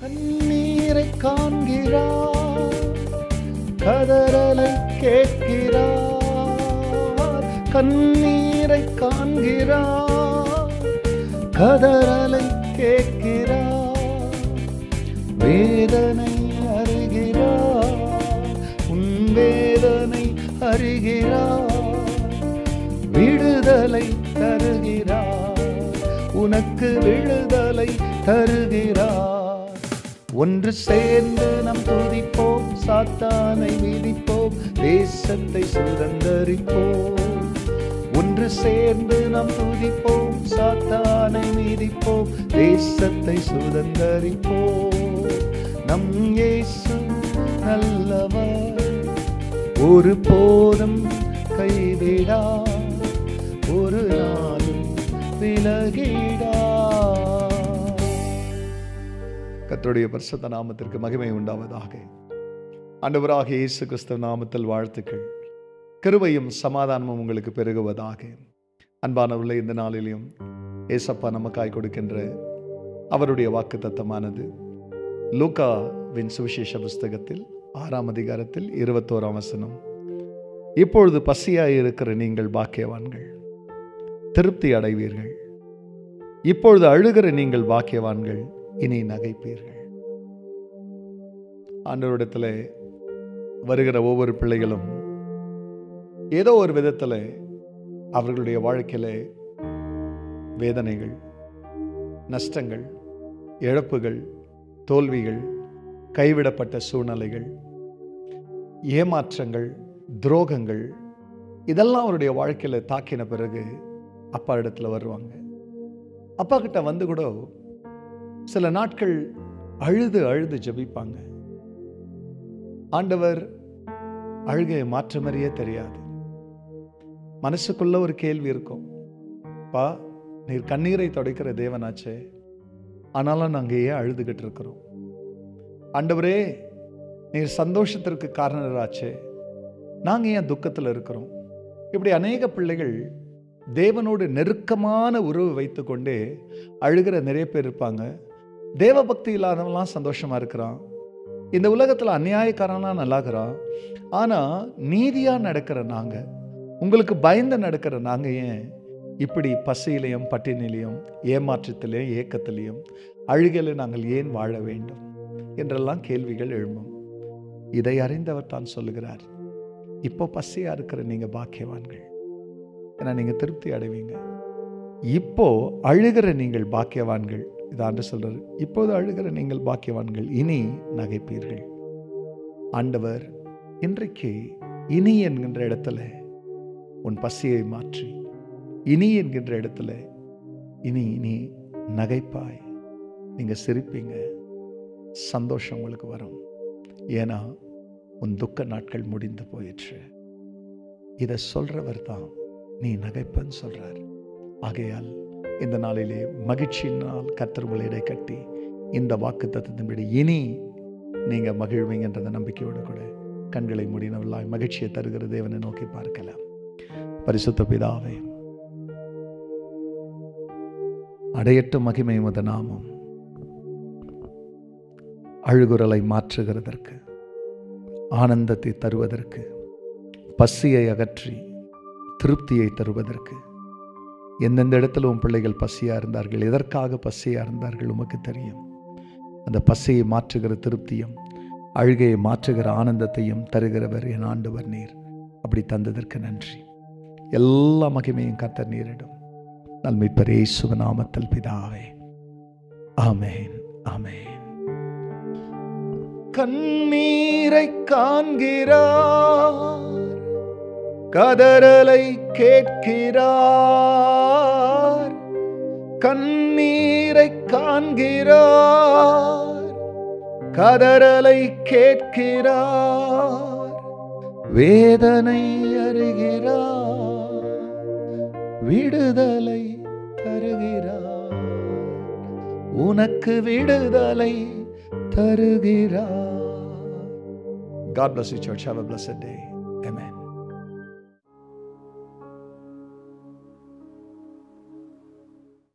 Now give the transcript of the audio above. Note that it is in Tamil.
கண்ணீரை காண்கிறார், கதறலை கேட்கிறார். கண்ணீரை காண்கிறார், கதறலை கேட்கிறார். வேதனை அறிகிறார், உன் வேதனை அறிகிறார். விடுதலை தருகிறார், உனக்கு விடுதலை தருகிறார். ஒன்று சேர்ந்து நாம் துதிப்போம், சாத்தானை மிதிப்போம், தேசத்தை சுதந்தரிப்போம். ஒன்று சேர்ந்து நாம் துதிப்போம், சாத்தானை மிதிப்போம், தேசத்தை சுதந்தரிப்போம். நம் இயேசு நல்லவர், ஒரு போதும் கைவிடா, ஒரு நாளும் விலகிடா. கர்த்தருடைய பரிசுத்த நாமத்திற்கு மகிமை உண்டாவதாக. ஆண்டவராகிய இயேசு கிறிஸ்து நாமத்தில் வாழ்த்துக்கள். கிருபையும் சமாதானமும் உங்களுக்கு பெருகுவதாக. அன்பானவர்களே, இந்த நாளிலும் ஏசப்பா நமக்காய் கொடுக்கின்ற அவருடைய வாக்குத்தத்தமானது லூக்காவின் சுவிசேஷ புஸ்தகத்தில் 6ஆம் அதிகாரத்தில் 21ஆம் வசனம். இப்பொழுது பசியாய் இருக்கிற நீங்கள் பாக்கியவான்கள், திருப்தி அடைவீர்கள். இப்பொழுது அழுகிற நீங்கள் பாக்கியவான்கள், இனி நகைப்பீர்கள். ஆண்டவரிடத்தில் வருகிற ஒவ்வொரு பிள்ளைகளும் ஏதோ ஒரு விதத்தில் அவர்களுடைய வாழ்க்கையில் வேதனைகள், நஷ்டங்கள், இழப்புகள், தோல்விகள், கைவிடப்பட்ட சூழ்நிலைகள், ஏமாற்றங்கள், துரோகங்கள், இதெல்லாம் அவருடைய வாழ்க்கையில் தாக்கின பிறகு அப்பா இடத்துல வருவாங்க. அப்பா கிட்ட வந்து கூட சில நாட்கள் அழுது அழுது ஜெபிப்பாங்க. ஆண்டவர் அழுகையை மாற்ற மாதிரியே தெரியாது. மனசுக்குள்ள ஒரு கேள்வி இருக்கும், பா நீர் கண்ணீரை துடைக்கிற தேவனாச்சே, ஆனாலும் நாங்கள் ஏன் அழுதுகிட்டு இருக்கிறோம்? ஆண்டவரே நீர் சந்தோஷத்திற்கு காரணராச்சே, நாங்கள் ஏன் துக்கத்தில் இருக்கிறோம்? இப்படி அநேக பிள்ளைகள் தேவனோடு நெருக்கமான உறவு வைத்து கொண்டே அழுகிற நிறைய பேர் இருப்பாங்க. தேவ பக்தி இல்லாதவங்களாம் சந்தோஷமா இருக்கிறான். இந்த உலகத்தில் அநியாயக்காரன்லாம் நல்லாகிறான். ஆனால் நீதியாக நடக்கிற நாங்கள், உங்களுக்கு பயந்து நடக்கிற நாங்கள் ஏன் இப்படி பசியிலையும் பட்டினிலையும் ஏமாற்றத்திலையும் ஏக்கத்திலையும் அழுகையில் நாங்கள் ஏன் வாழ வேண்டும் என்றெல்லாம் கேள்விகள் எழும்பும். இதை அறிந்தவர் தான் சொல்லுகிறார், இப்போ பசியாக இருக்கிற நீங்கள் பாக்கியவான்கள், ஏன்னா நீங்கள் திருப்தி அடைவீங்க. இப்போ அழுகிற நீங்கள் பாக்கியவான்கள், இதாண்டு சொல்றாரு, இப்போது அழுகிற நீங்கள் பாக்கியவான்கள், இனி நகைப்பீர்கள். ஆண்டவர் இன்றைக்கு இனி என்கின்ற இடத்துல உன் பசியை மாற்றி, இனி என்கின்ற இடத்துல இனி நீ நகைப்பாய், நீங்க சிரிப்பீங்க, சந்தோஷம் உங்களுக்கு வரும். ஏன்னா உன் துக்க நாட்கள் முடிந்து போயிற்று. இதை சொல்றவர் தான் நீ நகைப்பன்னு சொல்றார். ஆகையால் இந்த நாளிலே மகிழ்ச்சியினால் கர்த்தர் உங்களை இடை கட்டி இந்த வாக்குத்தத்தத்தின்படி இனி நீங்க மகிழ்வீங்கன்ற நம்பிக்கையோடு கூட கண்களை மூடினவர்களாய் மகிழ்ச்சியை தருகிற தேவனை நோக்கி பார்க்கலாம். பரிசுத்த பிதாவே, அடையட்டும் மகிமை உமது நாமம். அழுகுரலை மாற்றுகிறதற்கு, ஆனந்தத்தை தருவதற்கு, பசியை அகற்றி திருப்தியை தருவதற்கு, எந்தெந்த இடத்துல உன் பிள்ளைகள் பசியா இருந்தார்கள், எதற்காக பசியா இருந்தார்கள் உமக்கு தெரியும். அந்த பசியை மாற்றுகிற திருப்தியும் அழுகையை மாற்றுகிற ஆனந்தத்தையும் தருகிறவர் என் ஆண்டவர் நீர். அப்படி தந்ததற்கு நன்றி. எல்லா மகிமையும் கர்த்தர் நீரிடும். மீட்பர் இயேசுவின் நாமத்தில் பிதாவே, ஆமென், ஆமென். கண்ணீரை காண்கிறார், கதறலை கேட்கிறார். கண்ணீரை காண்கிறார், கதறலை கேட்கிறார். வேதனை அறிகிறார், விடுதலை தருகிறார். உனக்கு விடுதலை தருகிறார். God bless you, church. Have a blessed day. Amen.